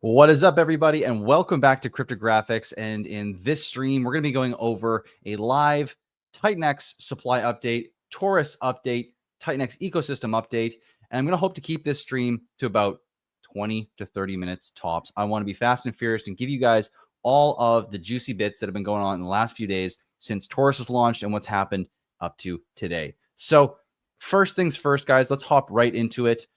What is up, everybody, and welcome back to Cryptographics. And in this stream, we're going to be going over a live TITANX supply update, Torus update, TITANX ecosystem update. And I'm going to hope to keep this stream to about 20 to 30 minutes tops. I want to be fast and furious and give you guys all of the juicy bits that have been going on in the last few days since Torus was launched and what's happened up to today. So first things first, guys, let's hop right into it.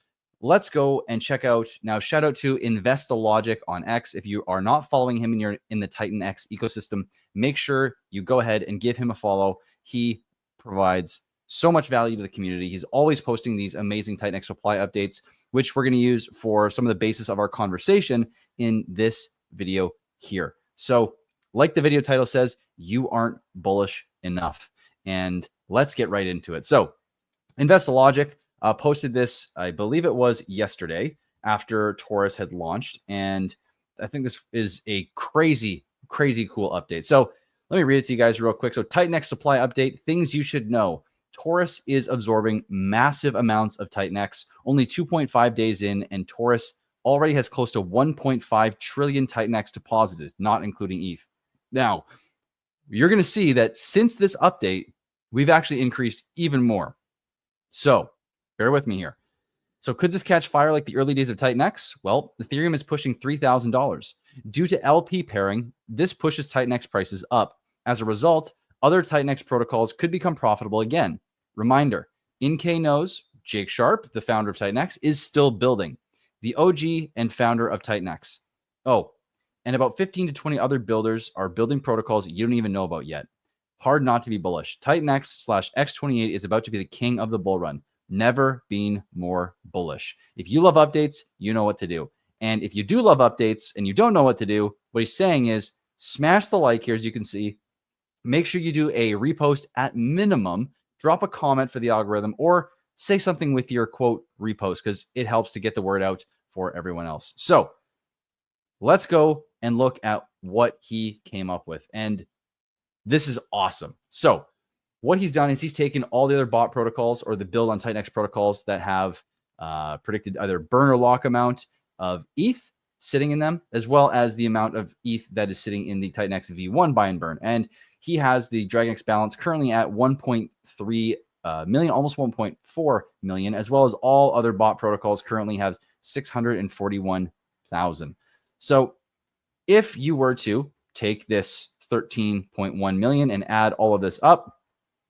Let's go and check out now. Shout out to Investalogic on X. If you are not following him and you're in the TITANX ecosystem, make sure you go ahead and give him a follow. He provides so much value to the community. He's always posting these amazing TITANX supply updates, which we're going to use for some of the basis of our conversation in this video here. So, like the video title says, you aren't bullish enough. And let's get right into it. So, Investalogic posted this, I believe it was yesterday after Torus had launched. And I think this is a crazy, crazy cool update. So let me read it to you guys real quick. So TITANX supply update, things you should know. Torus is absorbing massive amounts of TITANX, only 2.5 days in, and Torus already has close to 1.5 trillion TITANX deposited, not including ETH. Now, you're going to see that since this update, we've actually increased even more. So bear with me here. So could this catch fire like the early days of TITANX? Well, Ethereum is pushing $3,000. Due to LP pairing, this pushes TITANX prices up. As a result, other TITANX protocols could become profitable again. Reminder, InK knows Jake Sharp, the founder of TITANX, is still building. The OG and founder of TITANX. Oh, and about 15 to 20 other builders are building protocols you don't even know about yet. Hard not to be bullish. TITANX/X28 is about to be the king of the bull run. Never been more bullish. If you love updates, you know what to do. And if you do love updates and you don't know what to do, what he's saying is smash the like here, as you can see. Make sure you do a repost at minimum. Drop a comment for the algorithm or say something with your quote repost because it helps to get the word out for everyone else. So let's go and look at what he came up with. And this is awesome. So what he's done is he's taken all the other bot protocols or the build on TITANX protocols that have predicted either burn or lock amount of ETH sitting in them, as well as the amount of ETH that is sitting in the TITANX V1 buy and burn. And he has the DragonX balance currently at 1.3 million, almost 1.4 million, as well as all other bot protocols currently have 641,000. So if you were to take this 13.1 million and add all of this up,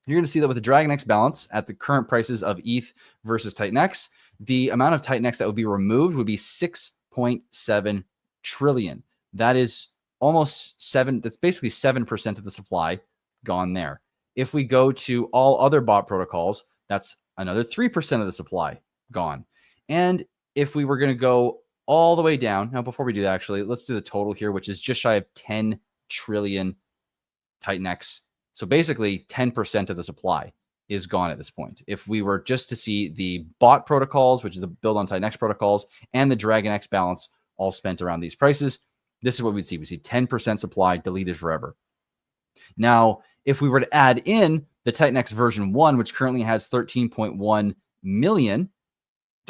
you're going to see that with the DragonX balance at the current prices of ETH versus TITANX, the amount of TITANX that would be removed would be 6.7 trillion. That is almost that's basically 7% of the supply gone there. If we go to all other bot protocols, that's another 3% of the supply gone. And if we were going to go all the way down, now before we do that, actually, let's do the total here, which is just shy of 10 trillion TITANX. So basically 10% of the supply is gone at this point. If we were just to see the bot protocols, which is the build on TITANX protocols, and the DragonX balance all spent around these prices, this is what we see. We see 10% supply deleted forever. Now, if we were to add in the TITANX version 1, which currently has $13.1 million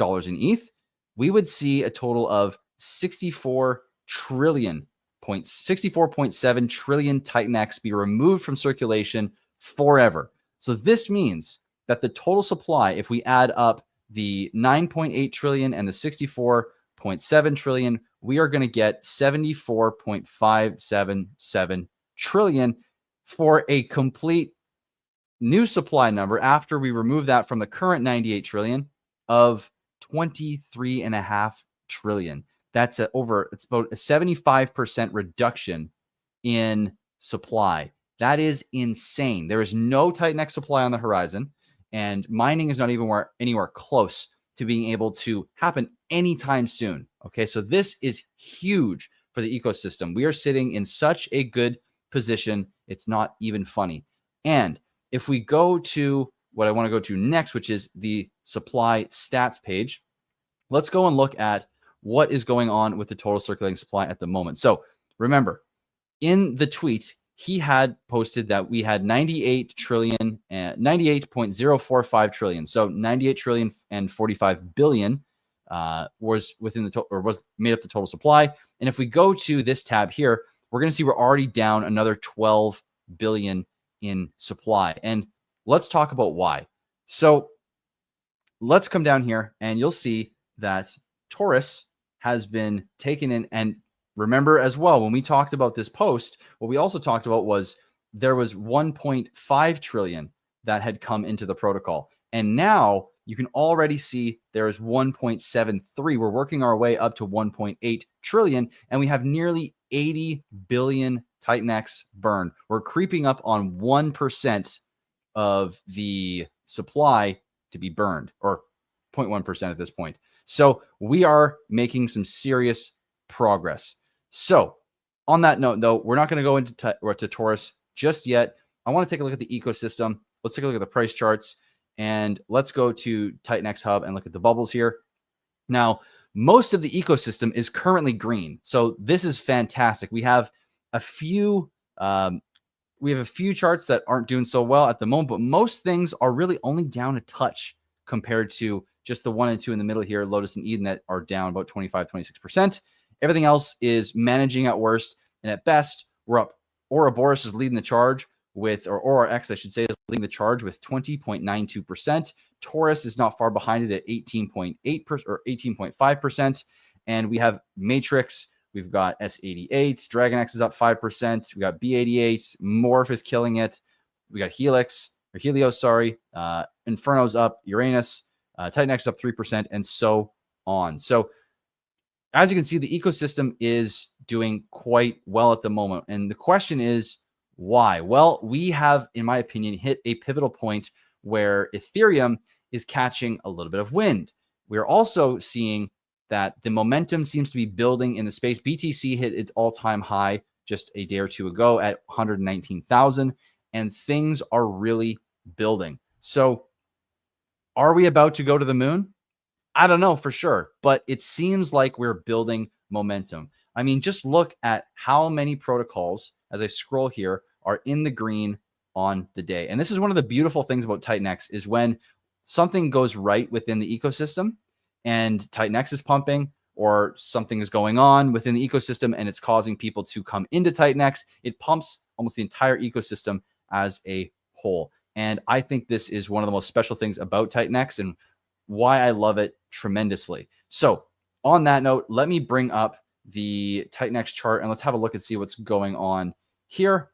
in ETH, we would see a total of 64.7 trillion TITANX be removed from circulation forever. So this means that the total supply, if we add up the 9.8 trillion and the 64.7 trillion, we are going to get 74.577 trillion for a complete new supply number after we remove that from the current 98 trillion of 23.5 trillion. That's it's about a 75% reduction in supply. That is insane. There is no TITANX supply on the horizon, and mining is not even anywhere close to being able to happen anytime soon. Okay, so this is huge for the ecosystem. We are sitting in such a good position. It's not even funny. And if we go to what I want to go to next, which is the supply stats page, let's go and look at what is going on with the total circulating supply at the moment. So remember, in the tweet, he had posted that we had 98.045 trillion. So 98 trillion and 45 billion was within the total, or was made up the total supply. And if we go to this tab here, we're going to see we're already down another 12 billion in supply. And let's talk about why. So let's come down here and you'll see that Taurus has been taken in. And remember as well, when we talked about this post, what we also talked about was there was 1.5 trillion that had come into the protocol. And now you can already see there is 1.73. We're working our way up to 1.8 trillion, and we have nearly 80 billion TITANX burn. We're creeping up on 1% of the supply to be burned, or 0.1% at this point. So we are making some serious progress. So on that note, though, we're not going to go into Taurus just yet. I want to take a look at the ecosystem. Let's take a look at the price charts, and let's go to TITANX Hub and look at the bubbles here. Now, most of the ecosystem is currently green, so this is fantastic. We have a few charts that aren't doing so well at the moment, but most things are really only down a touch compared to just the 1 and 2 in the middle here, Lotus and Eden, that are down about 25, 26%. Everything else is managing at worst, and at best, we're up. Ouroboros is leading the charge with, or ORX, I should say, is leading the charge with 20.92%. Taurus is not far behind it at 18.8% or 18.5%. And we have Matrix, we've got S88, DragonX is up 5%. We got B88, Morph is killing it. We got Helios, Inferno's up, Uranus, TITANX up 3%, and so on. So as you can see, the ecosystem is doing quite well at the moment. And the question is, why? Well, we have, in my opinion, hit a pivotal point where Ethereum is catching a little bit of wind. We're also seeing that the momentum seems to be building in the space. BTC hit its all-time high just a day or two ago at 119,000, and things are really building. So are we about to go to the moon? I don't know for sure, but it seems like we're building momentum. I mean, just look at how many protocols, as I scroll here, are in the green on the day. And this is one of the beautiful things about TITANX, is when something goes right within the ecosystem and TITANX is pumping, or something is going on within the ecosystem and it's causing people to come into TITANX, it pumps almost the entire ecosystem as a whole. And I think this is one of the most special things about TITANX and why I love it tremendously. So on that note, let me bring up the TITANX chart and let's have a look and see what's going on here.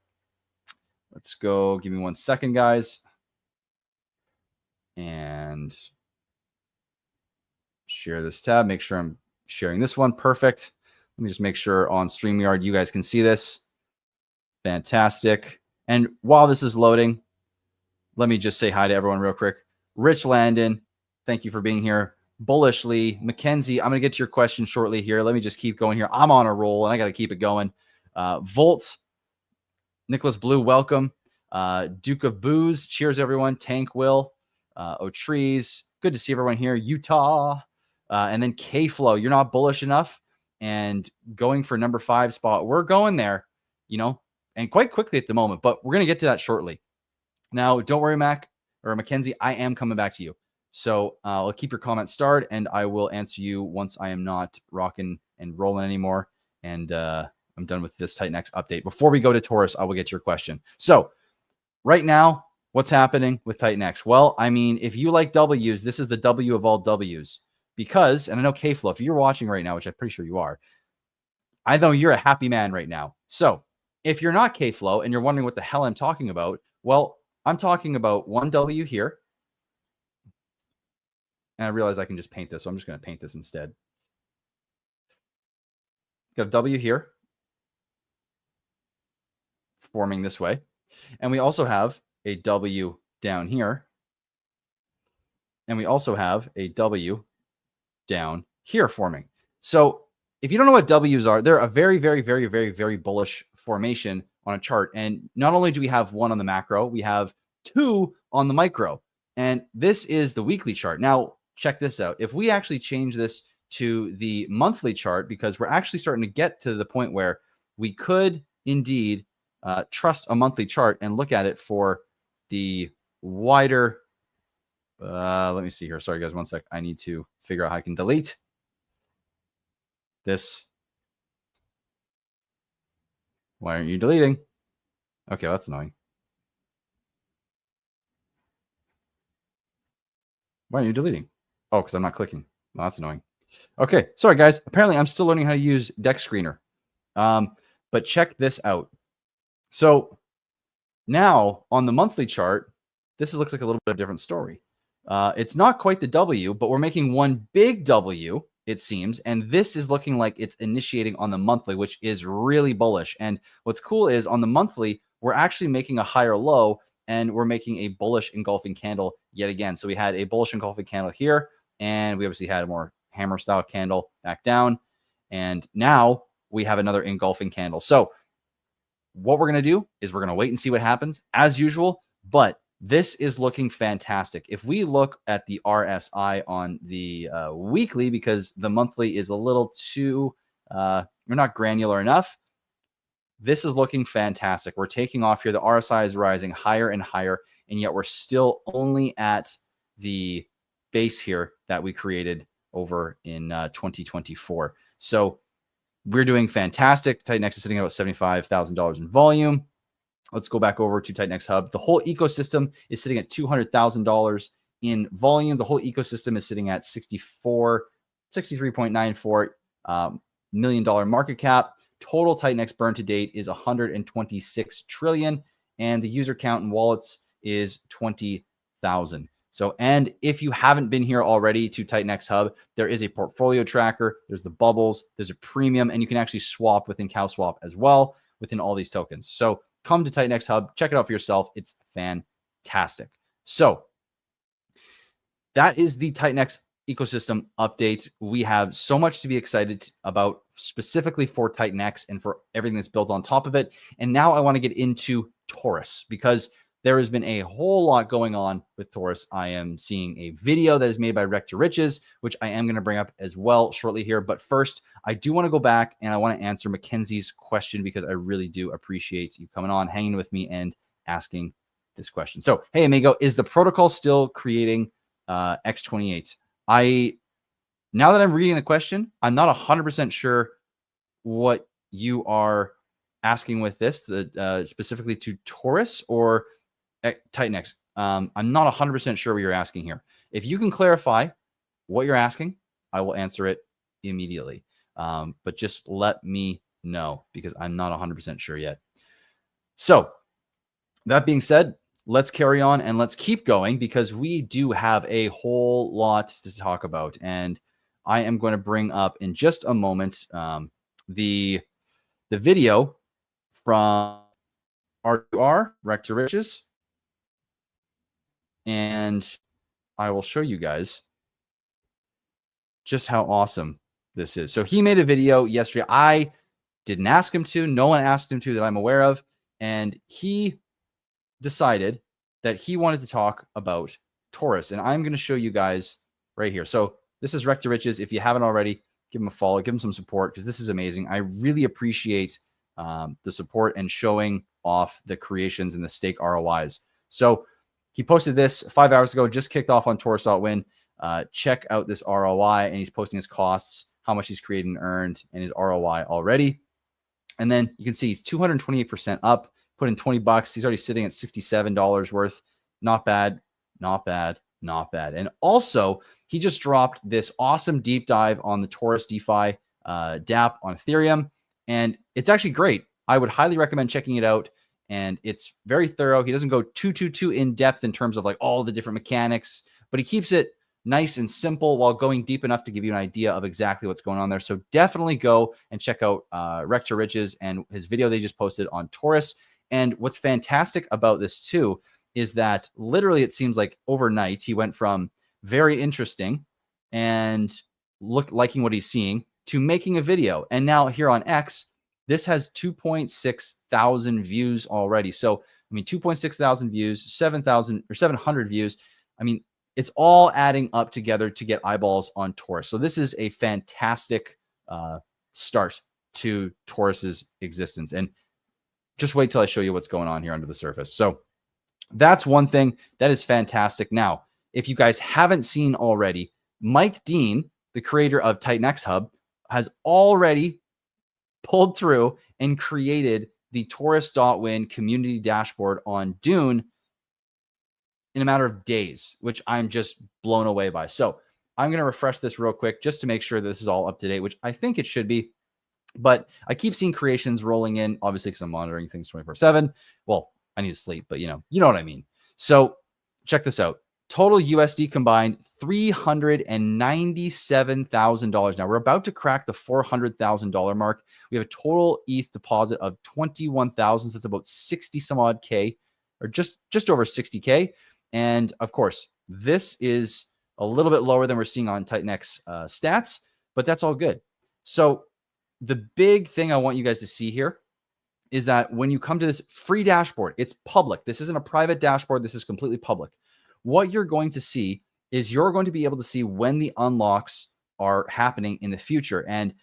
Let's go. Give me 1 second, guys. And share this tab. Make sure I'm sharing this one. Perfect. Let me just make sure on StreamYard you guys can see this. Fantastic. And while this is loading, let me just say hi to everyone real quick. Rich Landon, thank you for being here. Bullish Lee, Mackenzie, I'm going to get to your question shortly here. Let me just keep going here. I'm on a roll and I got to keep it going. Volt, Nicholas Blue, welcome. Duke of Booze, cheers everyone. Tank Will, O'Trees, good to see everyone here. Utah, and then K-Flow, you're not bullish enough and going for number 5 spot. We're going there, you know, and quite quickly at the moment, but we're going to get to that shortly. Now, don't worry, Mac or Mackenzie, I am coming back to you. So I'll keep your comments starred and I will answer you once I am not rocking and rolling anymore. And I'm done with this TITANX update. Before we go to Taurus, I will get your question. So right now, what's happening with TITANX? Well, I mean, if you like W's, this is the W of all W's. Because, and I know K-Flow, if you're watching right now, which I'm pretty sure you are, I know you're a happy man right now. So if you're not K-Flow and you're wondering what the hell I'm talking about, well, I'm talking about one W here. And I realize I can just paint this, so I'm just going to paint this instead. Got a W here, forming this way. And we also have a W down here. And we also have a W down here forming. So if you don't know what W's are, they're a very, very, very, very, very bullish formation on a chart. And not only do we have one on the macro, we have 2 on the micro. And this is the weekly chart. Now, check this out. If we actually change this to the monthly chart, because we're actually starting to get to the point where we could indeed trust a monthly chart and look at it for the wider. Let me see here. Sorry, guys, 1 sec. I need to figure out how I can delete. this. Why aren't you deleting? Okay, well, that's annoying. Why aren't you deleting? Oh, because I'm not clicking. Well, that's annoying. Okay, sorry guys. Apparently, I'm still learning how to use Deck Screener. But check this out. So now on the monthly chart, this looks like a little bit of a different story. It's not quite the W, but we're making one big W, it seems. And this is looking like it's initiating on the monthly, which is really bullish. And what's cool is on the monthly, we're actually making a higher low and we're making a bullish engulfing candle yet again. So we had a bullish engulfing candle here, and we obviously had a more hammer style candle back down. And now we have another engulfing candle. So what we're going to do is we're going to wait and see what happens as usual, but this is looking fantastic. If we look at the RSI on the weekly, because the monthly is a little too, we're not granular enough. This is looking fantastic. We're taking off here. The RSI is rising higher and higher, and yet we're still only at the base here that we created over in 2024. So we're doing fantastic. TITANX is sitting at about $75,000 in volume. Let's go back over to TITANX Hub. The whole ecosystem is sitting at $200,000 in volume. The whole ecosystem is sitting at $63.94 million market cap. Total TITANX burn to date is 126 trillion, and the user count in wallets is 20,000. So, and if you haven't been here already to TITANX Hub, there is a portfolio tracker, there's the bubbles, there's a premium, and you can actually swap within CowSwap as well within all these tokens. So come to TITANX Hub, check it out for yourself. It's fantastic. So that is the TITANX ecosystem update. We have so much to be excited about, specifically for TITANX and for everything that's built on top of it. And now I want to get into Taurus, because there has been a whole lot going on with Taurus. I am seeing a video that is made by Wreck to Riches, which I am going to bring up as well shortly here. But first, I do want to go back and I want to answer Mackenzie's question, because I really do appreciate you coming on, hanging with me, and asking this question. So, hey, Amigo, is the protocol still creating X28? Now that I'm reading the question, I'm not 100% sure what you are asking with this, specifically to Taurus or TITANX. I'm not 100% sure what you're asking here. If you can clarify what you're asking, I will answer it immediately. But just let me know, because I'm not 100% sure yet. So that being said, let's carry on and let's keep going, because we do have a whole lot to talk about. And I am going to bring up in just a moment the video from R2R, Wreck to Riches. And I will show you guys just how awesome this is. So he made a video yesterday. I didn't ask him to. No one asked him to that I'm aware of. And he decided that he wanted to talk about Taurus. And I'm going to show you guys right here. So this is Wreck to Riches. If you haven't already, give him a follow, give him some support, because this is amazing. I really appreciate the support and showing off the creations and the stake ROIs. So he posted this 5 hours ago, just kicked off on Taurus.win. Check out this ROI, and he's posting his costs, how much he's created and earned, and his ROI already. And then you can see he's 228% up, put in 20 bucks. He's already sitting at $67 worth. Not bad, not bad, not bad. And also, he just dropped this awesome deep dive on the Taurus DeFi DApp on Ethereum. And it's actually great. I would highly recommend checking it out. And it's very thorough. He doesn't go too in depth in terms of like all the different mechanics, but he keeps it nice and simple while going deep enough to give you an idea of exactly what's going on there. So definitely go and check out Wreck to Riches and his video they just posted on Taurus. And what's fantastic about this too is that literally it seems like overnight he went from very interesting and liking what he's seeing to making a video. And now here on X, this has 2.6 thousand views already. So, I mean, 2.6 thousand views, 7,000 or 700 views. I mean, it's all adding up together to get eyeballs on Taurus. So this is a fantastic start to Taurus's existence. And just wait till I show you what's going on here under the surface. So that's one thing that is fantastic. Now, if you guys haven't seen already, Mike Dean, the creator of TITANX Hub, has already pulled through and created the Torus.win community dashboard on Dune in a matter of days, which I'm just blown away by. So I'm going to refresh this real quick just to make sure that this is all up to date, which I think it should be. But I keep seeing creations rolling in, obviously, because I'm monitoring things 24/7. Well, I need to sleep, but you know what I mean. So check this out. Total USD combined, $397,000. Now we're about to crack the $400,000 mark. We have a total ETH deposit of 21,000. So that's about 60 some odd K, or just over 60K. And of course, this is a little bit lower than we're seeing on TITANX stats, but that's all good. So the big thing I want you guys to see here is that when you come to this free dashboard, it's public. This isn't a private dashboard. This is completely public. What you're going to see is you're going to be able to see when the unlocks are happening in the future. And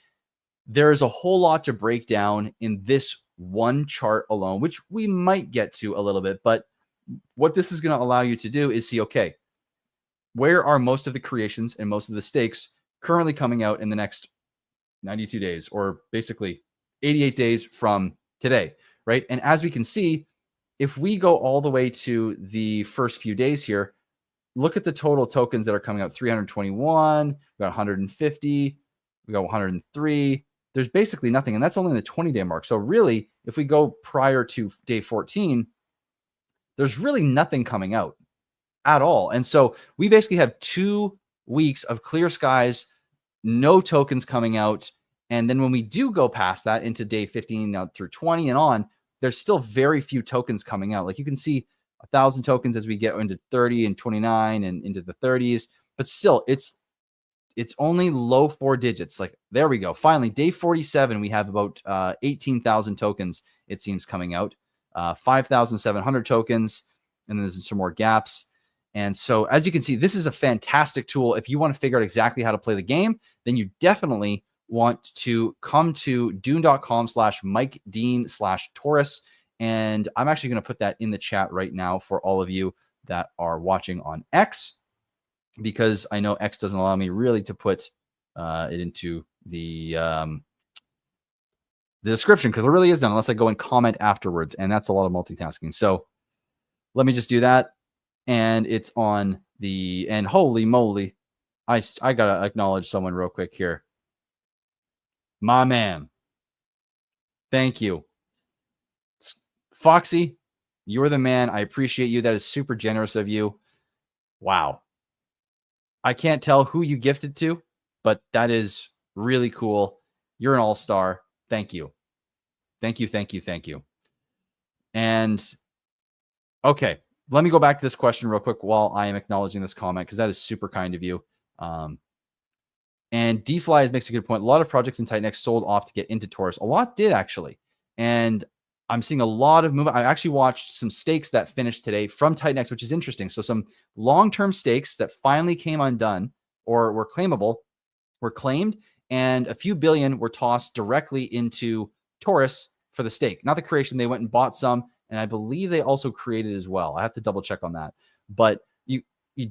there's a whole lot to break down in this one chart alone, which we might get to a little bit. But what this is going to allow you to do is see, okay, where are most of the creations and most of the stakes currently coming out in the next 92 days, or basically 88 days from today, right? And as we can see, if we go all the way to the first few days here, look at the total tokens that are coming out. 321, we got 150, we got 103. There's basically nothing, and that's only in the 20-day mark. So really, if we go prior to day 14, there's really nothing coming out at all. And so we basically have 2 weeks of clear skies, no tokens coming out. And then when we do go past that into day 15 out through 20 and on, there's still very few tokens coming out. Like you can see 1,000 tokens as we get into 30 and 29 and into the 30s, but still it's only low 4 digits. Like there we go. Finally, day 47, we have about 18,000 tokens, it seems, coming out, 5,700 tokens. And then there's some more gaps. And so as you can see, this is a fantastic tool. If you want to figure out exactly how to play the game, then you definitely want to come to dune.com/MikeDean/Taurus. And I'm actually going to put that in the chat right now for all of you that are watching on X, because I know X doesn't allow me really to put it into the description, because it really is done unless I go and comment afterwards. And that's a lot of multitasking. So let me just do that. And it's on the, and holy moly, I got to acknowledge someone real quick here. My man. Thank you. Foxy, you're the man. I appreciate you. That is super generous of you. Wow. I can't tell who you gifted to, but that is really cool. You're an all-star. Thank you. Thank you, thank you, thank you. And okay, let me go back to this question real quick while I am acknowledging this comment, because that is super kind of you. And DFly makes a good point. A lot of projects in TITANX sold off to get into Taurus. A lot did, actually. And I'm seeing a lot of movement. I actually watched some stakes that finished today from TITANX, which is interesting. So some long-term stakes that finally came undone or were claimable were claimed, and a few billion were tossed directly into Taurus for the stake. Not the creation. They went and bought some, and I believe they also created as well. I have to double check on that. But you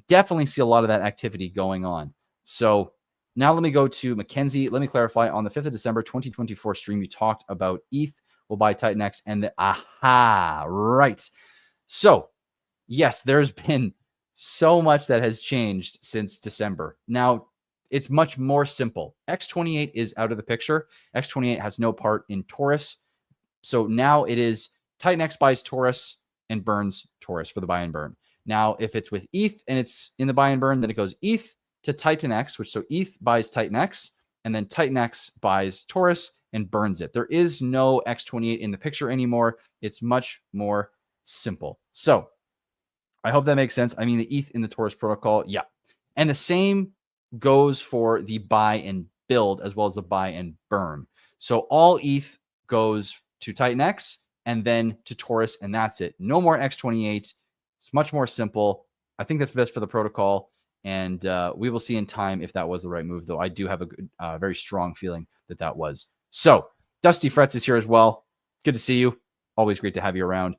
definitely see a lot of that activity going on. So now let me go to Mackenzie. Let me clarify. On the 5th of December, 2024 stream, you talked about ETH will buy TITANX and the right. So yes, there's been so much that has changed since December. Now it's much more simple. X28 is out of the picture. X28 has no part in Taurus. So now it is TITANX buys Taurus and burns Taurus for the buy and burn. Now, if it's with ETH and it's in the buy and burn, then it goes ETH to TITANX, which so ETH buys TITANX, and then TITANX buys Taurus and burns it. There is no X28 in the picture anymore. It's much more simple. So I hope that makes sense. I mean, the ETH in the Taurus protocol, yeah. And the same goes for the buy and build as well as the buy and burn. So all ETH goes to TITANX and then to Taurus, and that's it. No more X28. It's much more simple. I think that's best for the protocol, and we will see in time if that was the right move, though I do have a good, very strong feeling that that was. So Dusty Frets is here as well. Good to see you. Always great to have you around.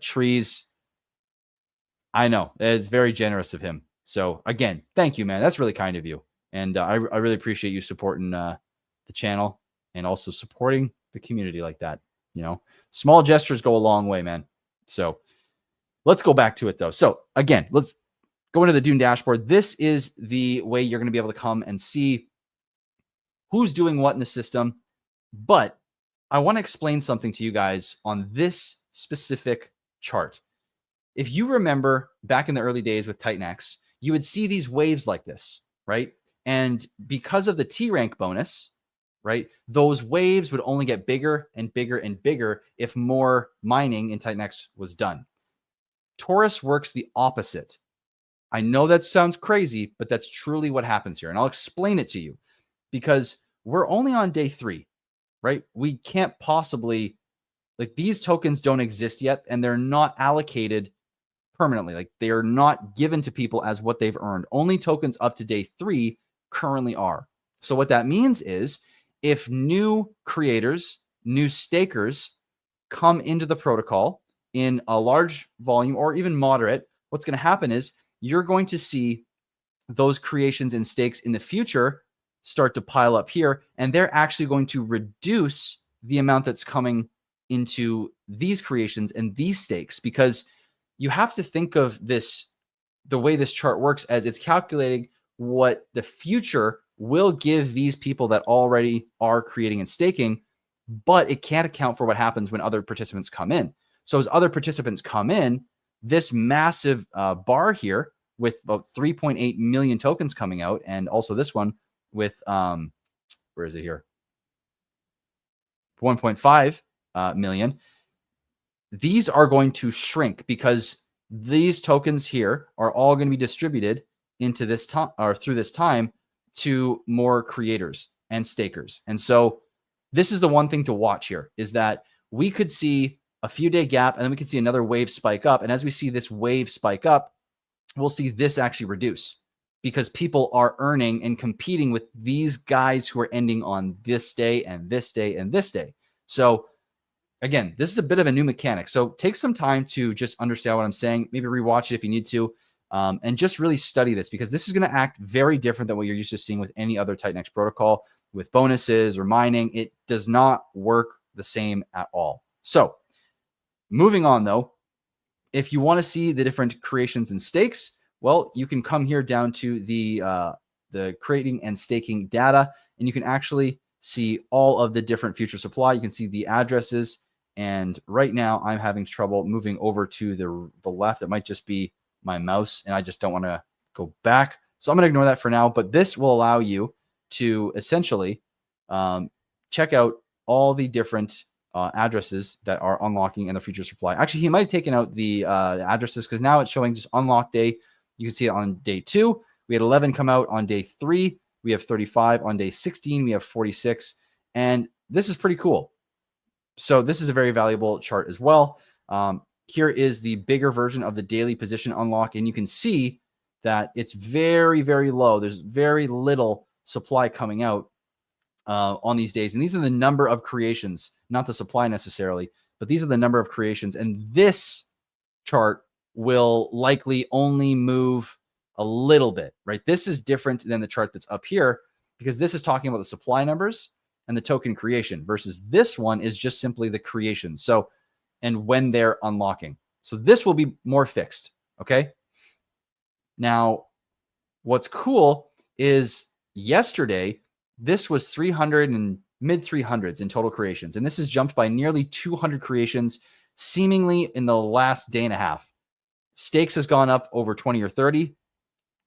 Trees, I know. It's very generous of him. So again, thank you, man. That's really kind of you. And I really appreciate you supporting the channel and also supporting the community like that. You know, small gestures go a long way, man. So let's go back to it though. So again, let's go into the Dune dashboard. This is the way you're going to be able to come and see who's doing what in the system. But I want to explain something to you guys on this specific chart. If you remember back in the early days with TITANX, you would see these waves like this, right? And because of the T rank bonus, right, those waves would only get bigger and bigger and bigger if more mining in TITANX was done. Taurus works the opposite. I know that sounds crazy, but that's truly what happens here. And I'll explain it to you because we're only on day 3, right? We can't possibly, like, these tokens don't exist yet and they're not allocated permanently. Like, they are not given to people as what they've earned. Only tokens up to day 3 currently are. So what that means is if new creators, new stakers come into the protocol in a large volume or even moderate, what's going to happen is you're going to see those creations and stakes in the future start to pile up here, and they're actually going to reduce the amount that's coming into these creations and these stakes, because you have to think of this, the way this chart works, as it's calculating what the future will give these people that already are creating and staking, but it can't account for what happens when other participants come in. So as other participants come in, this massive bar here with about 3.8 million tokens coming out, and also this one with, where is it here? 1.5 million. These are going to shrink because these tokens here are all going to be distributed into this time, or through this time, to more creators and stakers. And so this is the one thing to watch here, is that we could see a few day gap and then we could see another wave spike up. And as we see this wave spike up, we'll see this actually reduce because people are earning and competing with these guys who are ending on this day and this day and this day. So again, this is a bit of a new mechanic. So take some time to just understand what I'm saying. Maybe rewatch it if you need to, and just really study this, because this is going to act very different than what you're used to seeing with any other TITANX protocol with bonuses or mining. It does not work the same at all. So moving on though, if you want to see the different creations and stakes, well, you can come here down to the creating and staking data, and you can actually see all of the different future supply. You can see the addresses. And right now I'm having trouble moving over to the left. It might just be my mouse, and I just don't want to go back. So I'm going to ignore that for now, but this will allow you to essentially check out all the different addresses that are unlocking in the future supply. Actually, he might have taken out the addresses, because now it's showing just unlock day. You can see it on day 2. We had 11 come out on day 3. We have 35 on day 16. We have 46. And this is pretty cool. So this is a very valuable chart as well. Here is the bigger version of the daily position unlock. And you can see that it's very, very low. There's very little supply coming out on these days. And these are the number of creations, not the supply necessarily, but these are the number of creations. And this chart will likely only move a little bit, right? This is different than the chart that's up here, because this is talking about the supply numbers and the token creation, versus this one is just simply the creation. So, and when they're unlocking. So this will be more fixed. Okay. Now, what's cool is yesterday, this was 300 and mid 300s in total creations. And this has jumped by nearly 200 creations, seemingly in the last day and a half. Stakes has gone up over 20 or 30.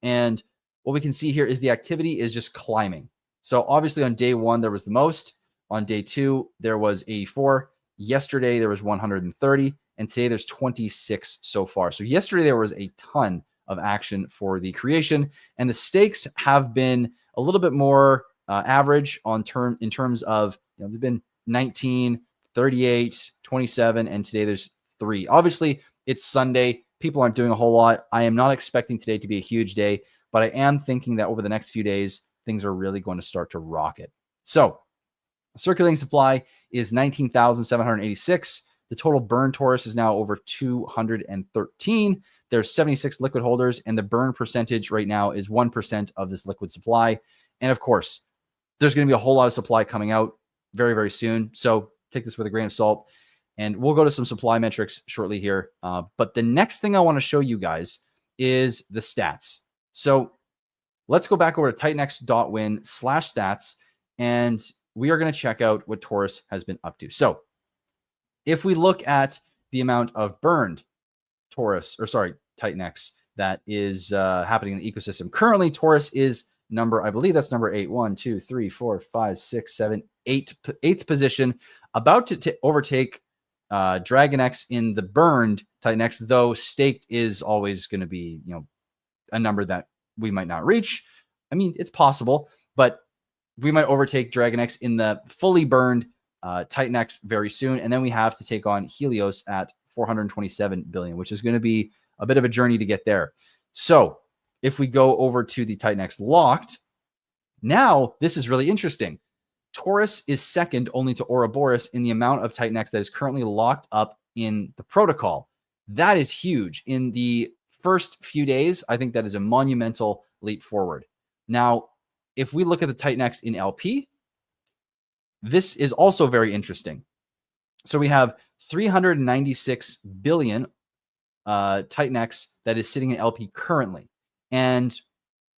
And what we can see here is the activity is just climbing. So obviously on day 1, there was the most. On day 2, there was 84. Yesterday, there was 130. And today there's 26 so far. So yesterday, there was a ton of action for the creation. And the stakes have been a little bit more average in terms of, you know, there's been 19, 38, 27, and today there's 3. Obviously, it's Sunday. People aren't doing a whole lot. I am not expecting today to be a huge day, but I am thinking that over the next few days, things are really going to start to rocket. So circulating supply is 19,786. The total burn Taurus is now over 213. There's 76 liquid holders, and the burn percentage right now is 1% of this liquid supply. And of course, there's going to be a whole lot of supply coming out very, very soon. So take this with a grain of salt. And we'll go to some supply metrics shortly here. But the next thing I want to show you guys is the stats. So let's go back over to TITANX.win/stats, and we are going to check out what Torus has been up to. So if we look at the amount of burned TITANX that is happening in the ecosystem. Currently, Torus is I believe that's number 8. 1, 2, 3, 4, 5, 6, 7, 8th position, about to overtake DragonX in the burned TITANX, though staked is always going to be, a number that we might not reach. I mean, it's possible, but we might overtake DragonX in the fully burned TITANX very soon. And then we have to take on Helios at 427 billion, which is going to be a bit of a journey to get there. So if we go over to the TITANX locked, now this is really interesting. Torus is second only to Ouroboros in the amount of TITANX that is currently locked up in the protocol. That is huge. In the first few days, I think that is a monumental leap forward. Now, if we look at the TITANX in LP, this is also very interesting. So we have 396 billion TITANX that is sitting in LP currently. And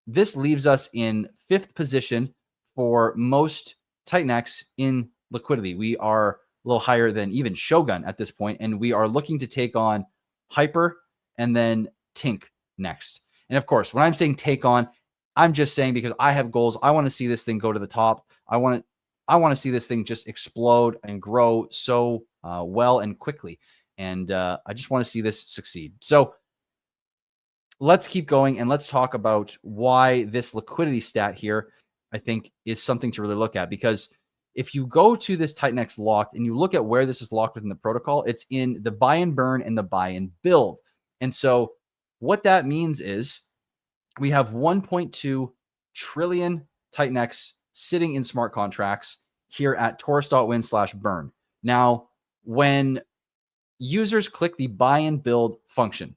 this leaves us in 5th position for most TITANX in liquidity. We are a little higher than even Shogun at this point, and we are looking to take on Hyper and then Tink next. And of course, when I'm saying take on, I'm just saying because I have goals. I want to see this thing go to the top. I want to see this thing just explode and grow so well and quickly. And I just want to see this succeed. So let's keep going and let's talk about why this liquidity stat here, I think, is something to really look at. Because if you go to this TITANX locked and you look at where this is locked within the protocol, it's in the buy and burn and the buy and build. And so what that means is we have 1.2 trillion TITANX sitting in smart contracts here at Torus.win/burn. Now, when users click the buy and build function,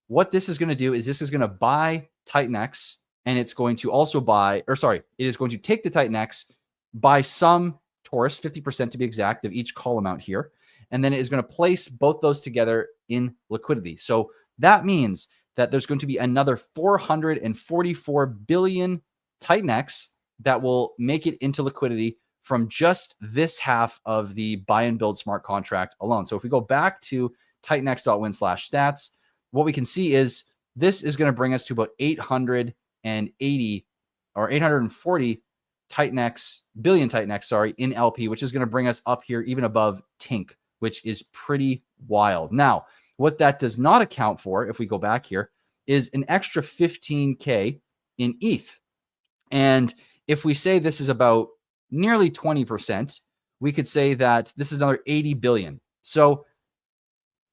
what this is going to do is this is going to buy TITANX, and it's going to also it is going to take the TITANX, buy some Torus, 50% to be exact, of each call amount here, and then it is going to place both those together in liquidity. So that means that there's going to be another 444 billion TITANX that will make it into liquidity from just this half of the buy and build smart contract alone. So if we go back to TITANX.win/stats, what we can see is this is going to bring us to about 880 or 840 billion TITANX, in LP, which is going to bring us up here even above Tink, which is pretty wild. Now, what that does not account for, if we go back here, is an extra 15K in ETH. And if we say this is about nearly 20%, we could say that this is another 80 billion. So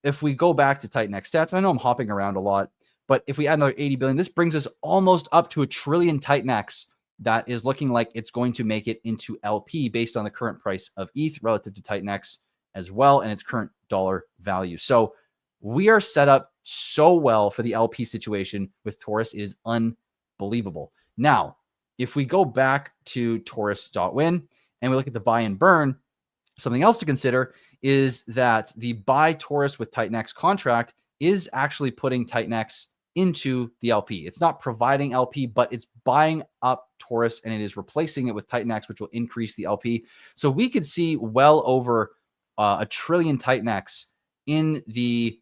if we go back to TITANX stats, I know I'm hopping around a lot, but if we add another 80 billion, this brings us almost up to a trillion TITANX that is looking like it's going to make it into LP based on the current price of ETH relative to TITANX as well and its current dollar value. So we are set up so well for the LP situation with Torus. It is unbelievable. Now, if we go back to Torus.win and we look at the buy and burn, something else to consider is that the buy Torus with TITANX contract is actually putting TITANX into the LP. It's not providing LP, but it's buying up Torus and it is replacing it with TITANX, which will increase the LP. So we could see well over a trillion TITANX in the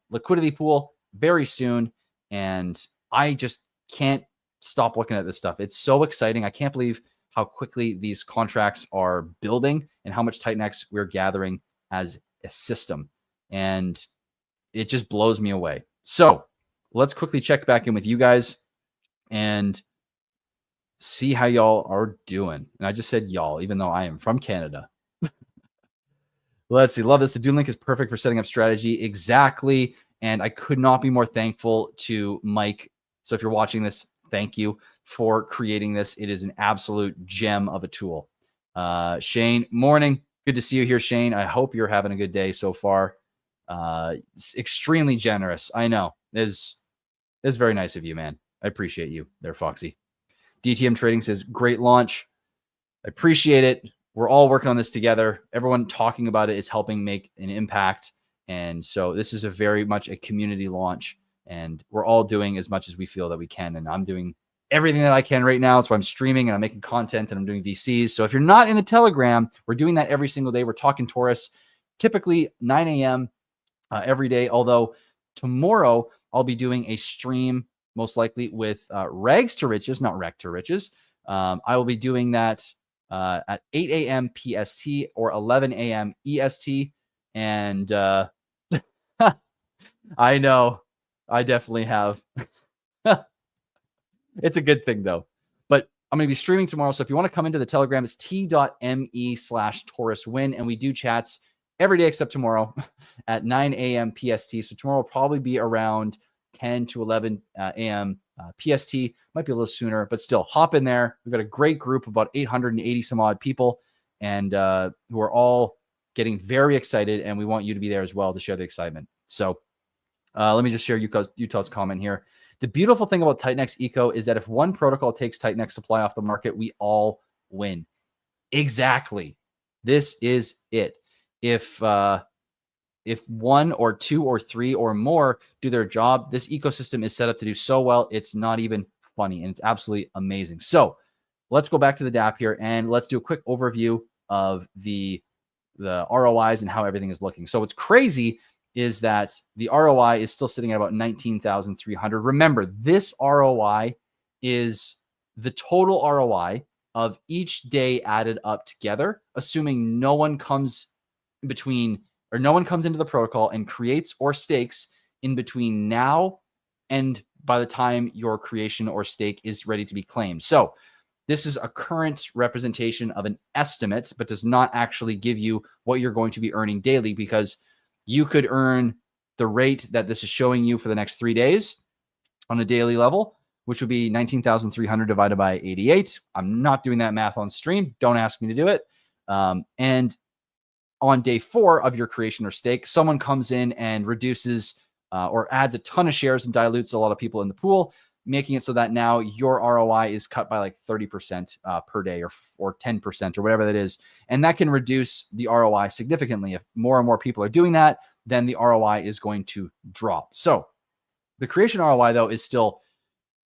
liquidity pool very soon. And I just can't stop looking at this stuff. It's so exciting. I can't believe how quickly these contracts are building and how much TITANX we're gathering as a system. And it just blows me away. So let's quickly check back in with you guys and see how y'all are doing. And I just said y'all, even though I am from Canada. Let's see. Love this. The Dune link is perfect for setting up strategy. Exactly. And I could not be more thankful to Mike. So if you're watching this, thank you for creating this. It is an absolute gem of a tool. Shane, morning. Good to see you here, Shane. I hope you're having a good day so far. It's extremely generous. I know. It's very nice of you, man. I appreciate you there, Foxy. DTM Trading says, great launch. I appreciate it. We're all working on this together. Everyone talking about it is helping make an impact. And so this is a very much a community launch, and we're all doing as much as we feel that we can. And I'm doing everything that I can right now. So I'm streaming and I'm making content and I'm doing VCs. So if you're not in the Telegram, we're doing that every single day. We're talking Taurus, typically 9 a.m. Every day. Although tomorrow I'll be doing a stream, most likely with Rags to Riches, not Wreck to Riches. I will be doing that at 8 a.m. PST or 11 a.m. EST. And I know I definitely have. It's a good thing though. But I'm going to be streaming tomorrow. So if you want to come into the Telegram, it's t.me/TaurusWin. And we do chats every day except tomorrow at 9 a.m. PST. So tomorrow will probably be around 10 to 11 a.m. PST. Might be a little sooner, but still hop in there. We've got a great group of about 880 some odd people, and who are all getting very excited. And we want you to be there as well to share the excitement. So let me just share Utah's comment here. The beautiful thing about TITANX Eco is that if one protocol takes TITANX supply off the market, we all win. Exactly. This is it. If one or two or three or more do their job, this ecosystem is set up to do so well, it's not even funny, and it's absolutely amazing. So let's go back to the DApp here, and let's do a quick overview of the ROIs and how everything is looking. So what's crazy is that the ROI is still sitting at about 19,300. Remember, this ROI is the total ROI of each day added up together, assuming no one comes in between, or no one comes into the protocol and creates or stakes in between now and by the time your creation or stake is ready to be claimed. So this is a current representation of an estimate, but does not actually give you what you're going to be earning daily, because you could earn the rate that this is showing you for the next 3 days on a daily level, which would be 19,300 divided by 88. I'm not doing that math on stream. Don't ask me to do it. And on day 4 of your creation or stake, someone comes in and reduces or adds a ton of shares and dilutes a lot of people in the pool, making it so that now your ROI is cut by like 30% per day, or 10% or whatever that is. And that can reduce the ROI significantly. If more and more people are doing that, then the ROI is going to drop. So the creation ROI, though, is still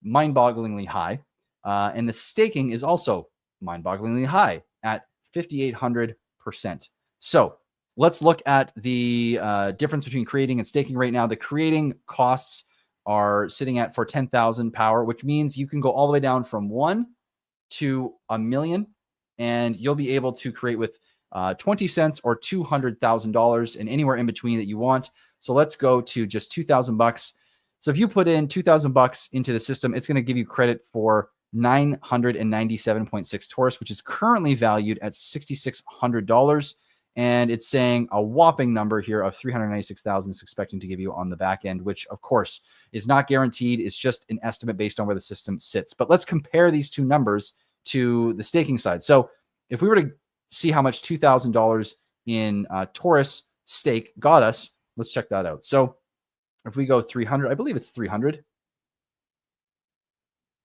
mind-bogglingly high. And the staking is also mind-bogglingly high at 5,800%. So let's look at the difference between creating and staking right now. The creating costs are sitting at for 10,000 power, which means you can go all the way down from 1 to 1,000,000, and you'll be able to create with 20 cents or $200,000 and anywhere in between that you want. So let's go to just $2,000. So if you put in $2,000 into the system, it's going to give you credit for 997.6 Taurus, which is currently valued at $6,600. And it's saying a whopping number here of 396,000 is expecting to give you on the back end, which of course is not guaranteed. It's just an estimate based on where the system sits. But let's compare these two numbers to the staking side. So if we were to see how much $2,000 in Taurus stake got us, let's check that out. So if we go 300, I believe it's 300.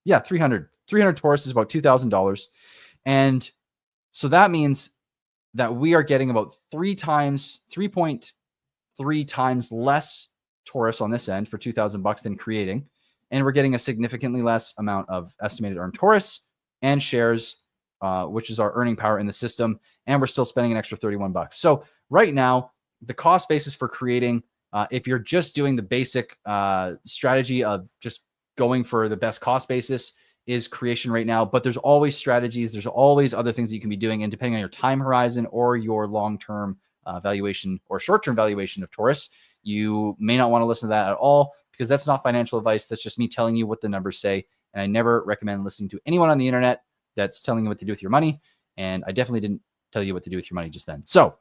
Yeah, 300. 300 Taurus is about $2,000. And so that means that we are getting about 3.3 times less Taurus on this end for $2,000 than creating. And we're getting a significantly less amount of estimated earned Taurus and shares, which is our earning power in the system. And we're still spending an extra $31. So right now, the cost basis for creating, if you're just doing the basic strategy of just going for the best cost basis, is creation right now. But there's always strategies. There's always other things that you can be doing. And depending on your time horizon or your long-term valuation or short-term valuation of Taurus, you may not want to listen to that at all, because that's not financial advice. That's just me telling you what the numbers say. And I never recommend listening to anyone on the internet that's telling you what to do with your money. And I definitely didn't tell you what to do with your money just then. So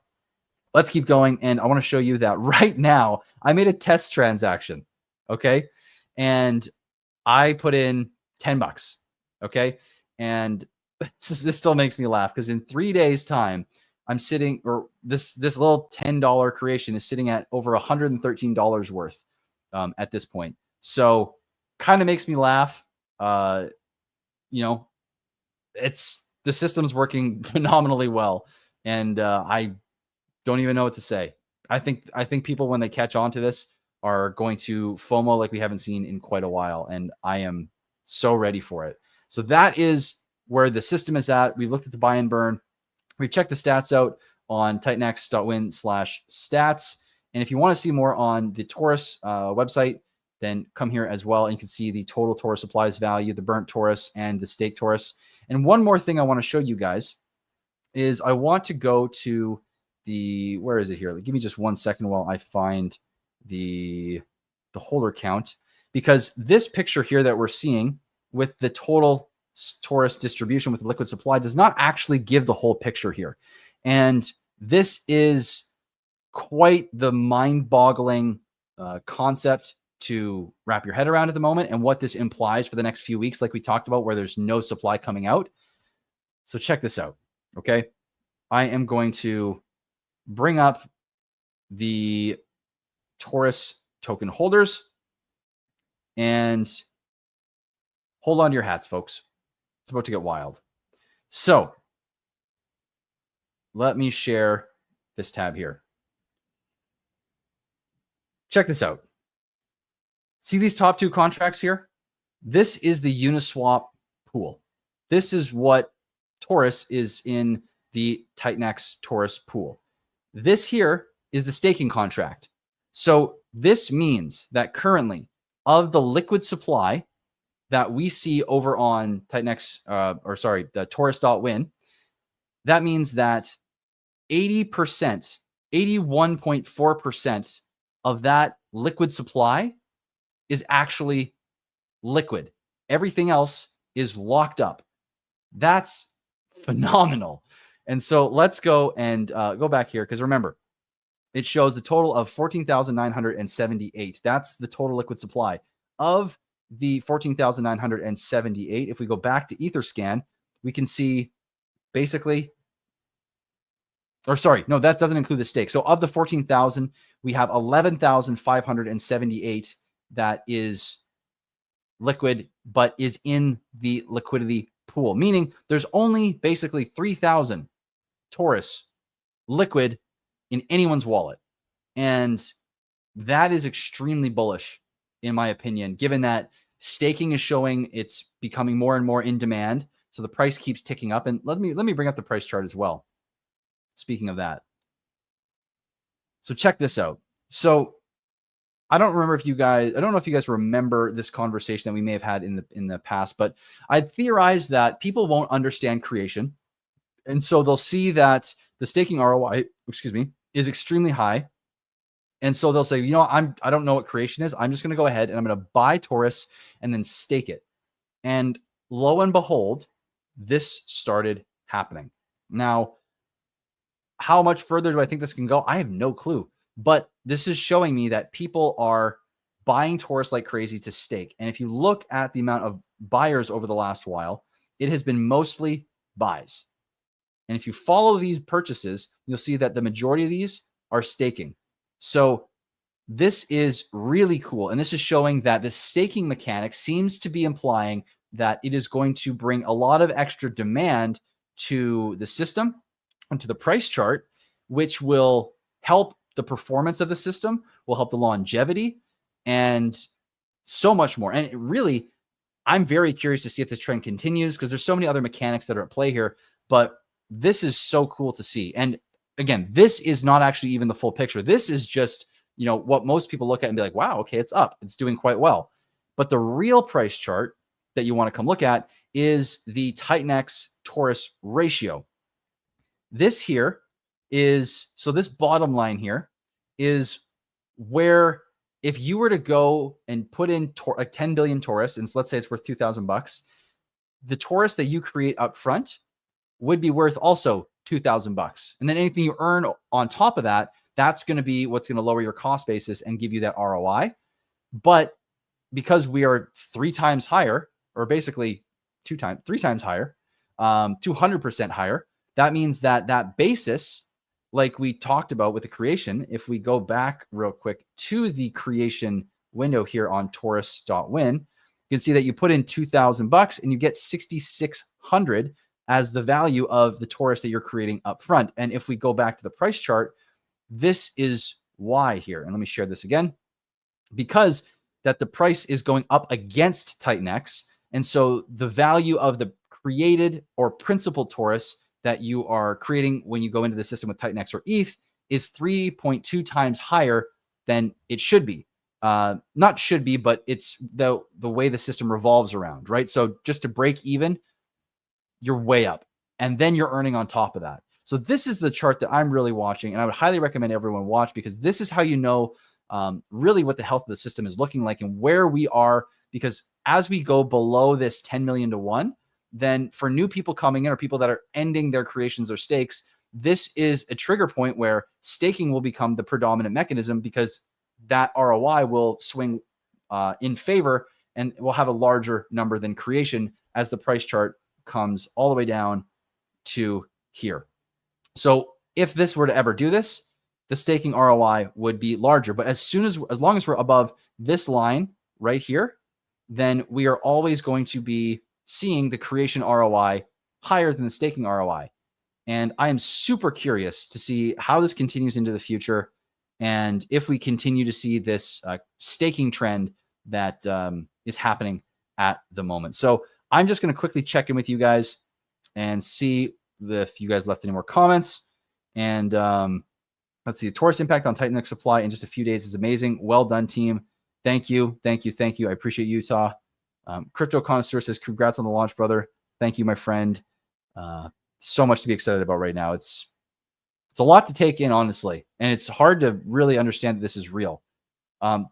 let's keep going. And I want to show you that right now I made a test transaction. Okay. And I put in $10. Okay. And this still makes me laugh, because in 3 days time, I'm sitting, or this little $10 creation is sitting at over $113 worth at this point. So this the system's working phenomenally well. And I don't even know what to say. I think people, when they catch on to this, are going to FOMO like we haven't seen in quite a while. And I am so ready for it. So that is where the system is at. We looked at the buy and burn. We checked the stats out on titanx.win/stats. And if you want to see more on the Taurus website, then come here as well. And you can see the total Taurus supplies value, the burnt Taurus, and the stake Taurus. And one more thing I want to show you guys is I want to go to the, where is it here? Give me just 1 second while I find the holder count, because this picture here that we're seeing with the total Taurus distribution with the liquid supply does not actually give the whole picture here. And this is quite the mind-boggling concept to wrap your head around at the moment, and what this implies for the next few weeks, like we talked about, where there's no supply coming out. So check this out, okay? I am going to bring up the Taurus token holders, and hold on to your hats, folks. It's about to get wild. So let me share this tab here. Check this out. See these top two contracts here? This is the Uniswap pool. This is what Taurus is in the TITANX Taurus pool. This here is the staking contract. So this means that currently, of the liquid supply that we see over on TITANX, the Torus.win, that means that 80%, 81.4% of that liquid supply is actually liquid. Everything else is locked up. That's phenomenal. And so let's go and go back here, because remember, it shows the total of 14,978. That's the total liquid supply. Of the 14,978, if we go back to Etherscan, we can see basically, or sorry, no, that doesn't include the stake. So of the 14,000, we have 11,578 that is liquid, but is in the liquidity pool, meaning there's only basically 3,000 Taurus liquid in anyone's wallet. And that is extremely bullish, in my opinion, given that staking is showing it's becoming more and more in demand. So the price keeps ticking up. And let me bring up the price chart as well. Speaking of that. So check this out. So I don't know if you guys remember this conversation that we may have had in the past, but I'd theorized that people won't understand creation. And so they'll see that the staking ROI, is extremely high. And so they'll say, you know, I don't know what creation is. I'm just going to go ahead and I'm going to buy Taurus and then stake it. And lo and behold, this started happening. Now, how much further do I think this can go? I have no clue. But this is showing me that people are buying Taurus like crazy to stake. And if you look at the amount of buyers over the last while, it has been mostly buys. And if you follow these purchases, you'll see that the majority of these are staking. So this is really cool. And this is showing that the staking mechanic seems to be implying that it is going to bring a lot of extra demand to the system and to the price chart, which will help the performance of the system, will help the longevity, and so much more. And really, I'm very curious to see if this trend continues, because there's so many other mechanics that are at play here. But this is so cool to see. And again, this is not actually even the full picture. This is just, you know, what most people look at and be like, wow, okay, it's up. It's doing quite well. But the real price chart that you want to come look at is the TITANX Taurus ratio. This here is, so this bottom line here is where, if you were to go and put in like 10 billion Taurus, and so let's say it's worth $2,000, the Taurus that you create up front would be worth also $2,000. And then anything you earn on top of that, that's going to be what's going to lower your cost basis and give you that ROI. But because we are 3 times higher, or basically 3 times higher, 200% higher, that means that that basis, like we talked about with the creation, if we go back real quick to the creation window here on Torus.win, you can see that you put in $2,000 and you get 6,600 as the value of the Torus that you're creating up front. And if we go back to the price chart, this is why here. And let me share this again, because that the price is going up against TITANX. And so the value of the created or principal Torus that you are creating when you go into the system with TITANX or ETH is 3.2 times higher than it should be. Not should be, but it's the way the system revolves around, right? So just to break even, you're way up, and then you're earning on top of that. So this is the chart that I'm really watching, and I would highly recommend everyone watch, because this is how you know really what the health of the system is looking like and where we are. Because as we go below this 10 million to 1, then for new people coming in or people that are ending their creations or stakes, this is a trigger point where staking will become the predominant mechanism, because that ROI will swing in favor and will have a larger number than creation as the price chart comes all the way down to here. So if this were to ever do this, the staking ROI would be larger. But as long as we're above this line right here, then we are always going to be seeing the creation ROI higher than the staking ROI. And I am super curious to see how this continues into the future, and if we continue to see this staking trend that is happening at the moment. So I'm just going to quickly check in with you guys and see if you guys left any more comments. And let's see. The Torus impact on TITANX supply in just a few days is amazing. Well done, team. Thank you. Thank you. Thank you. I appreciate Utah. Crypto Connoisseur says, congrats on the launch, brother. Thank you, my friend. So much to be excited about right now. It's a lot to take in, honestly. And it's hard to really understand that this is real.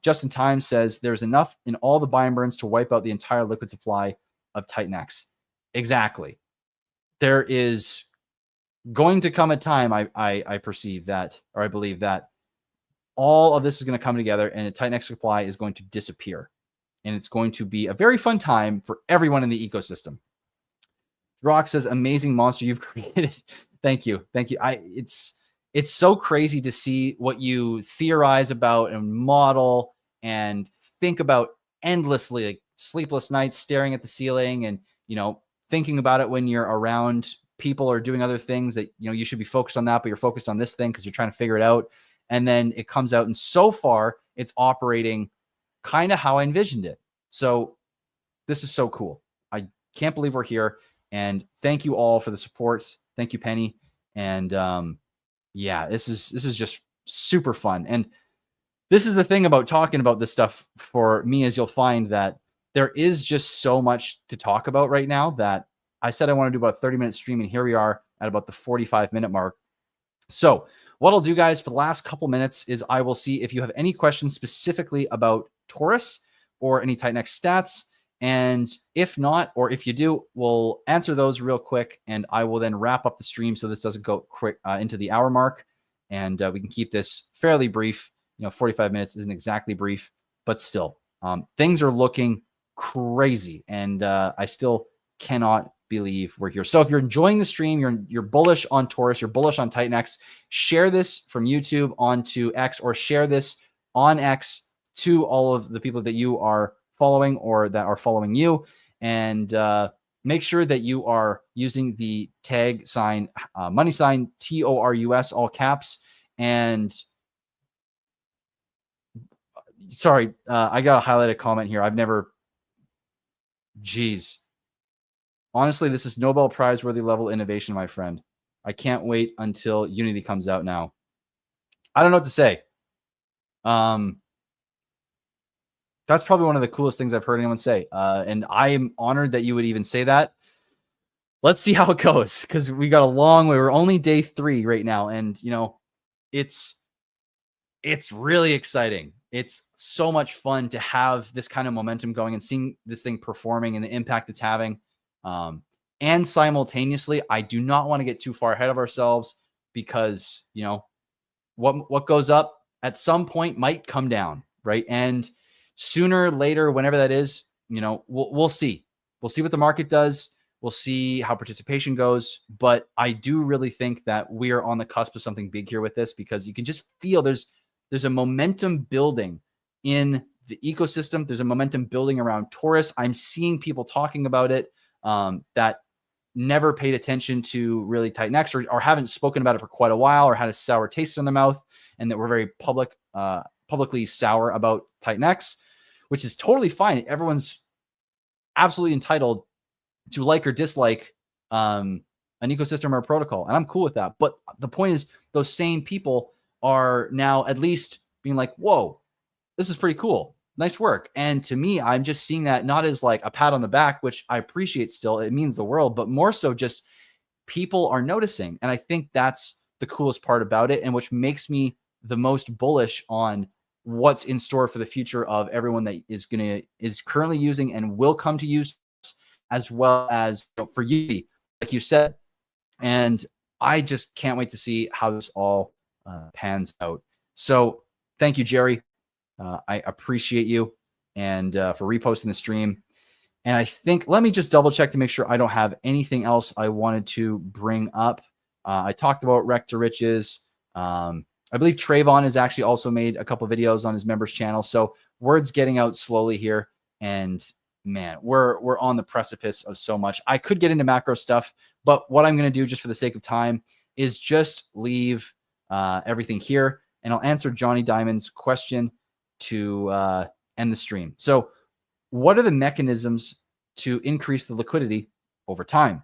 Justin Time says, there's enough in all the buy and burns to wipe out the entire liquid supply of TITANX. Exactly. There is going to come a time, I perceive that, or I believe that all of this is going to come together and the TITANX supply is going to disappear. And it's going to be a very fun time for everyone in the ecosystem. Rock says, amazing monster you've created. Thank you. Thank you. It's so crazy to see what you theorize about and model and think about endlessly, like sleepless nights, staring at the ceiling and, thinking about it when you're around people or doing other things that, you should be focused on that, but you're focused on this thing because you're trying to figure it out. And then it comes out. And so far it's operating kind of how I envisioned it. So this is so cool. I can't believe we're here. And thank you all for the support. Thank you, Penny. And yeah, this is just super fun. And this is the thing about talking about this stuff for me, is you'll find that there is just so much to talk about right now that I said I want to do about a 30-minute stream, and here we are at about the 45-minute mark. So what I'll do, guys, for the last couple minutes is I will see if you have any questions specifically about Torus or any TITANX stats. And if not, or if you do, we'll answer those real quick, and I will then wrap up the stream so this doesn't go quick into the hour mark, and we can keep this fairly brief. 45 minutes isn't exactly brief, but still, things are looking crazy, and I still cannot believe we're here. So if you're enjoying the stream, you're bullish on Torus, you're bullish on TITANX, share this from YouTube onto X, or share this on X to all of the people that you are following or that are following you, and make sure that you are using the tag sign, money sign TORUS, all caps. And sorry, I got to highlight a comment here. Honestly, this is Nobel Prize worthy level innovation, my friend. I can't wait until Unity comes out now. I don't know what to say. That's probably one of the coolest things I've heard anyone say. And I am honored that you would even say that. Let's see how it goes, because we got a long way. We're only day 3 right now. And, it's really exciting. It's so much fun to have this kind of momentum going and seeing this thing performing and the impact it's having. And simultaneously, I do not want to get too far ahead of ourselves, because, what goes up at some point might come down, right? And sooner, later, whenever that is, we'll see. We'll see what the market does. We'll see how participation goes. But I do really think that we are on the cusp of something big here with this, because you can just feel there's a momentum building in the ecosystem. There's a momentum building around Torus. I'm seeing people talking about it, that never paid attention to really TITANX or haven't spoken about it for quite a while or had a sour taste in their mouth, and that we're very publicly sour about TITANX, which is totally fine. Everyone's absolutely entitled to like or dislike an ecosystem or a protocol, and I'm cool with that. But the point is, those same people are now at least being like, whoa, this is pretty cool. Nice work. And to me, I'm just seeing that not as like a pat on the back, which I appreciate still. It means the world, but more so just people are noticing. And I think that's the coolest part about it, and which makes me the most bullish on what's in store for the future of everyone that is currently using and will come to use, as well as for you, like you said. And I just can't wait to see how this all pans out. So thank you, Jerry. I appreciate you and for reposting the stream. And I think, let me just double check to make sure I don't have anything else I wanted to bring up. I talked about Wreck to Riches. I believe Trayvon has actually also made a couple videos on his members channel. So word's getting out slowly here. And man, we're on the precipice of so much. I could get into macro stuff, but what I'm going to do just for the sake of time is just leave everything here. And I'll answer Johnny Diamond's question to end the stream. So what are the mechanisms to increase the liquidity over time?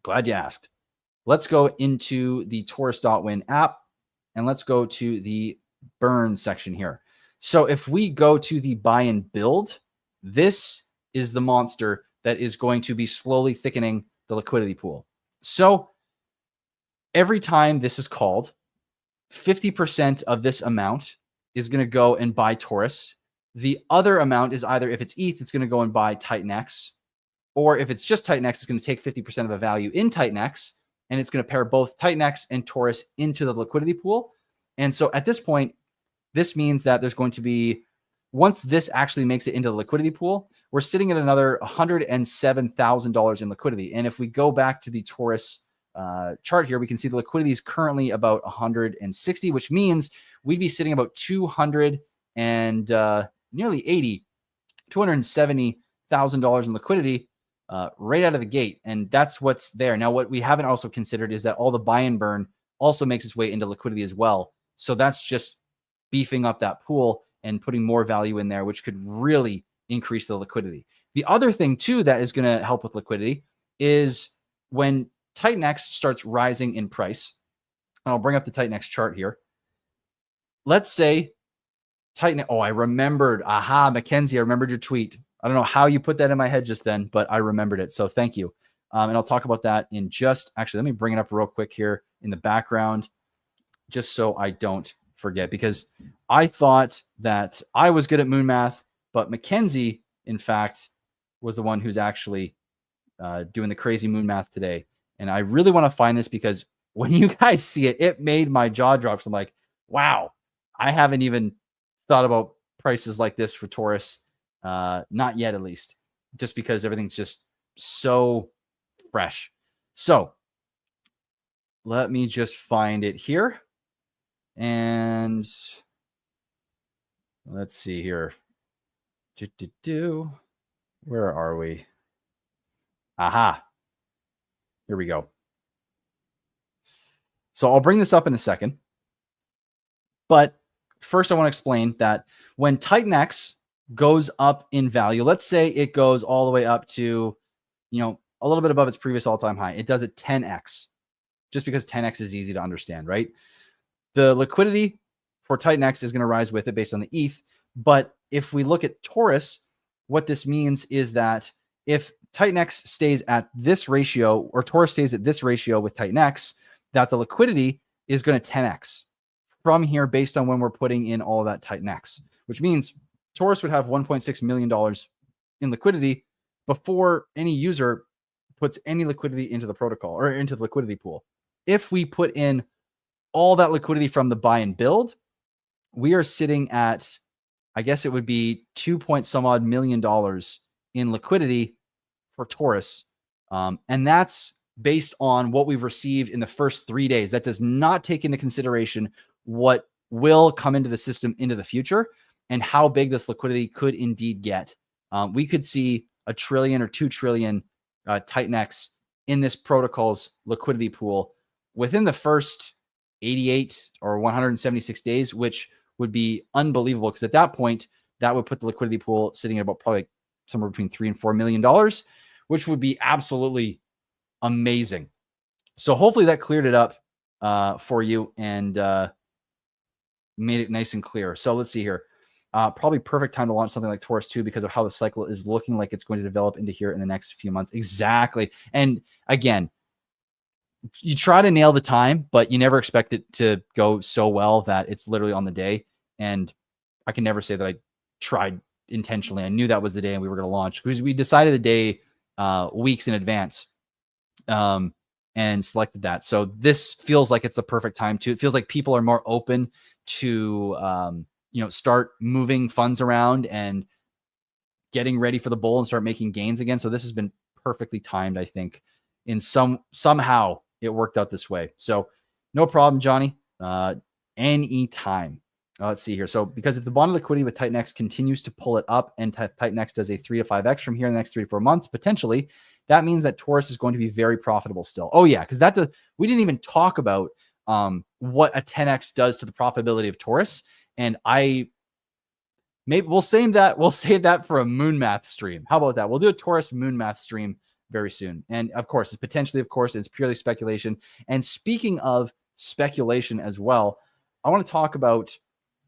Glad you asked. Let's go into the Torus.win app and let's go to the burn section here. So if we go to the buy and build, this is the monster that is going to be slowly thickening the liquidity pool. So every time this is called, 50% of this amount is going to go and buy Torus. The other amount is either, if it's ETH, it's going to go and buy TITANX, or if it's just TITANX, it's going to take 50% of the value in TITANX, and it's going to pair both TITANX and Torus into the liquidity pool. And so at this point, this means that there's going to be, once this actually makes it into the liquidity pool, we're sitting at another $107,000 in liquidity. And if we go back to the Torus chart here, we can see the liquidity is currently about 160, which means we'd be sitting about 200 and nearly $270,000 in liquidity right out of the gate. And that's what's there. Now, what we haven't also considered is that all the buy and burn also makes its way into liquidity as well. So that's just beefing up that pool and putting more value in there, which could really increase the liquidity. The other thing too that is going to help with liquidity is when TITANX starts rising in price. And I'll bring up the TITANX chart here. Let's say TITANX. Oh, I remembered. Aha, Mackenzie, I remembered your tweet. I don't know how you put that in my head just then, but I remembered it. So thank you. And I'll talk about that in just, actually, let me bring it up real quick here in the background, just so I don't forget, because I thought that I was good at moon math, but Mackenzie, in fact, was the one who's actually doing the crazy moon math today. And I really want to find this, because when you guys see it, it made my jaw drop. So I'm like, wow, I haven't even thought about prices like this for Torus. Not yet, at least, just because everything's just so fresh. So let me just find it here. And let's see here. Where are we? Aha. Here we go. So I'll bring this up in a second. But first, I want to explain that when TITANX goes up in value, let's say it goes all the way up to, a little bit above its previous all-time high. It does it 10x, just because 10x is easy to understand, right? The liquidity for TITANX is going to rise with it based on the ETH. But if we look at Torus, what this means is that if TITANX stays at this ratio, or Torus stays at this ratio with TITANX, that the liquidity is going to 10x from here based on when we're putting in all of that TITANX, which means Torus would have $1.6 million in liquidity before any user puts any liquidity into the protocol or into the liquidity pool. If we put in all that liquidity from the buy and build, we are sitting at, I guess it would be $2 million in liquidity for Torus. And that's based on what we've received in the first 3 days. That does not take into consideration what will come into the system into the future and how big this liquidity could indeed get. We could see $1 trillion or $2 trillion TITANX in this protocol's liquidity pool within the first 88 or 176 days, which would be unbelievable because at that point, that would put the liquidity pool sitting at about probably somewhere between $3 and $4 million, which would be absolutely amazing. So hopefully that cleared it up for you and made it nice and clear. So let's see here. Probably perfect time to launch something like Taurus 2 because of how the cycle is looking like it's going to develop into here in the next few months. Exactly. And again, you try to nail the time, but you never expect it to go so well that it's literally on the day. And I can never say that I tried intentionally. I knew that was the day and we were going to launch because we decided the day weeks in advance and selected that. So this feels like it's the perfect time to. It feels like people are more open to start moving funds around and getting ready for the bull and start making gains again. So this has been perfectly timed, I think. In somehow it worked out this way. So no problem, Johnny. Anytime. Let's see here. So because if the bond liquidity with TITANX continues to pull it up and TITANX does a 3 to 5x from here in the next 3 to 4 months, potentially, that means that Taurus is going to be very profitable still. Oh yeah, because we didn't even talk about what a 10x does to the profitability of Taurus. And we'll save that for a moon math stream. How about that? We'll do a Taurus moon math stream very soon. And of course, it's purely speculation. And speaking of speculation as well, I want to talk about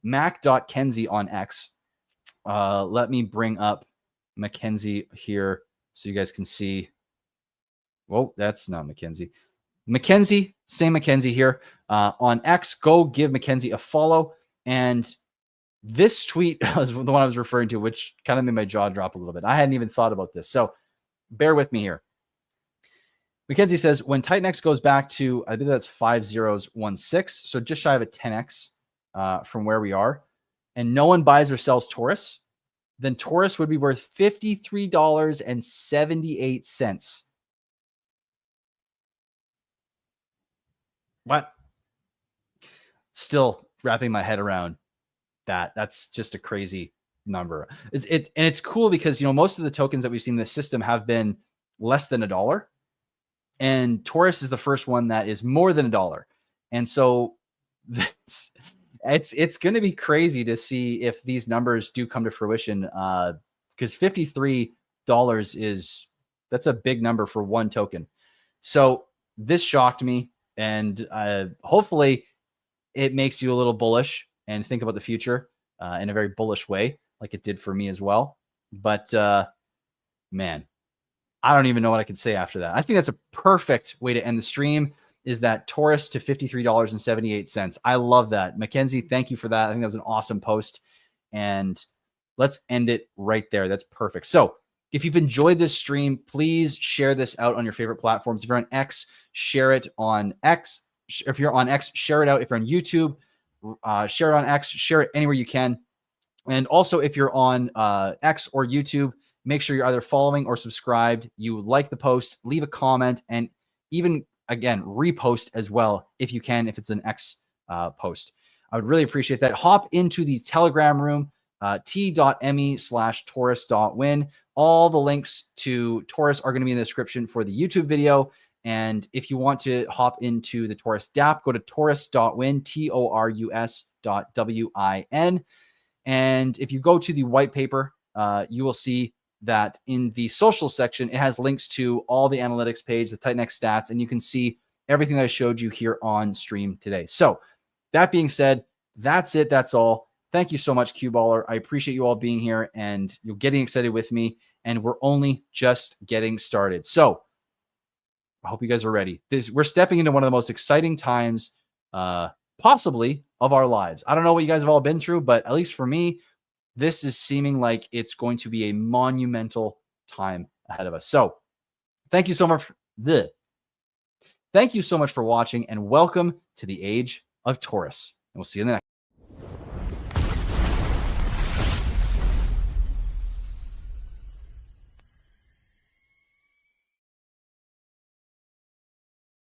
Mac.Kenzie on X. Let me bring up Mackenzie here so you guys can see. Whoa, that's not Mackenzie. Mackenzie, same Mackenzie here on X. Go give Mackenzie a follow. And this tweet was the one I was referring to, which kind of made my jaw drop a little bit. I hadn't even thought about this. So bear with me here. Mackenzie says, when TITANX goes back to, I think that's 5016, so just shy of a 10x from where we are, and no one buys or sells Taurus, then Taurus would be worth $53.78. What? Still wrapping my head around that. That's just a crazy number. It's cool because most of the tokens that we've seen in the system have been less than $1, and Taurus is the first one that is more than $1. And so it's going to be crazy to see if these numbers do come to fruition. Because $53 that's a big number for one token. So this shocked me, and hopefully it makes you a little bullish and think about the future in a very bullish way, like it did for me as well. But man, I don't even know what I can say after that. I think that's a perfect way to end the stream, is that Taurus to $53.78. I love that. Mackenzie, thank you for that. I think that was an awesome post. And let's end it right there. That's perfect. So if you've enjoyed this stream, please share this out on your favorite platforms. If you're on X, share it on X. If you're on X, share it out. If you're on YouTube, share it on X, share it anywhere you can. And also, if you're on X or YouTube, make sure you're either following or subscribed. You like the post, leave a comment, and even, again, repost as well if you can, if it's an X post. I would really appreciate that. Hop into the Telegram room, t.me/Taurus.win. All the links to Taurus are going to be in the description for the YouTube video. And if you want to hop into the Taurus DApp, go to Taurus.win, Torus.win. And if you go to the white paper, you will see that in the social section, it has links to all the analytics page, the TITANX stats, and you can see everything that I showed you here on stream today. So that being said, that's it. That's all. Thank you so much, Q-Baller. I appreciate you all being here and you're getting excited with me, and we're only just getting started. So I hope you guys are ready. We're stepping into one of the most exciting times possibly of our lives. I don't know what you guys have all been through, but at least for me, this is seeming like it's going to be a monumental time ahead of us. So thank you so much. Thank you so much for watching, and welcome to the age of Taurus. And we'll see you in the next.